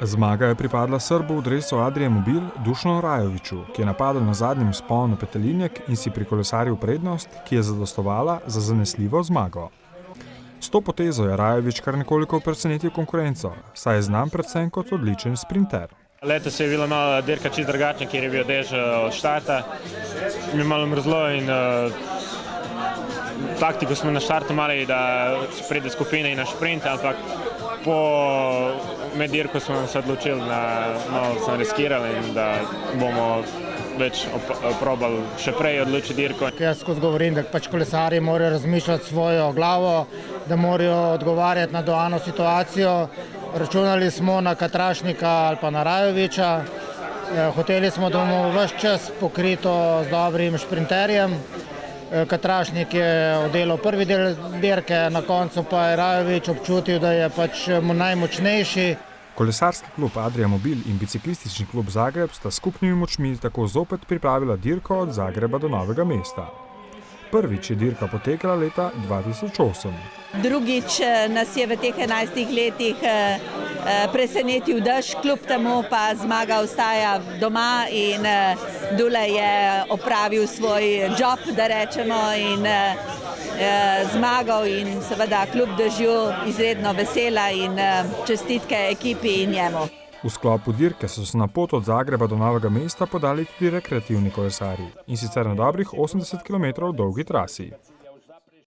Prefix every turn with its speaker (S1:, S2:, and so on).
S1: Zmaga je pripadla Srbu v dresu Adrie Mobil Dušanu Rajoviću, ki je napadel na zadnjem vzponu na Petelinjek in si prikolesaril prednost, ki je zadostovala za zanesljivo zmago. S to potezo je Rajović kar nekoliko presenetil konkurenco, saj je znan predvsem kot odličen sprinter.
S2: Letos je bila malo dirka čisto drugačna, kjer je bil dež od štarta. Mi malo mrzlo in taktiko smo na štartu imeli, da pride skupina in na šprint, ampak med dirko smo se odločili, da malo smo riskirali in da bomo več probali še prej odločiti dirko.
S3: Jaz skozi govorim, da pač kolesarji morajo razmišljati svojo glavo, da morajo odgovarjati na dano situacijo. Računali smo na Katrašnika ali pa na Rajovića. Hoteli smo, da bomo ves čas pokrito z dobrim šprinterjem. Katrašnik je oddelal prvi del dirke, na koncu pa je Rajović občutil, da je pač najmočnejši.
S1: Kolesarski klub Adria Mobil in biciklistični klub Zagreb sta skupnimi močmi tako zopet pripravila dirko od Zagreba do Novega mesta. Prvič je dirka potekala leta 2008.
S4: Drugič nas je v teh 11 letih presenetil dež, kljub temu pa zmaga ostaja doma in Dule je opravil svoj job, da rečemo, in zmagal in seveda kljub dežju izredno vesela in čestitke ekipi in njemu.
S1: V sklopu dirke so se na pot od Zagreba do Novega mesta podali tudi rekreativni kolesarji, in sicer na dobrih 80 km dolgi trasi.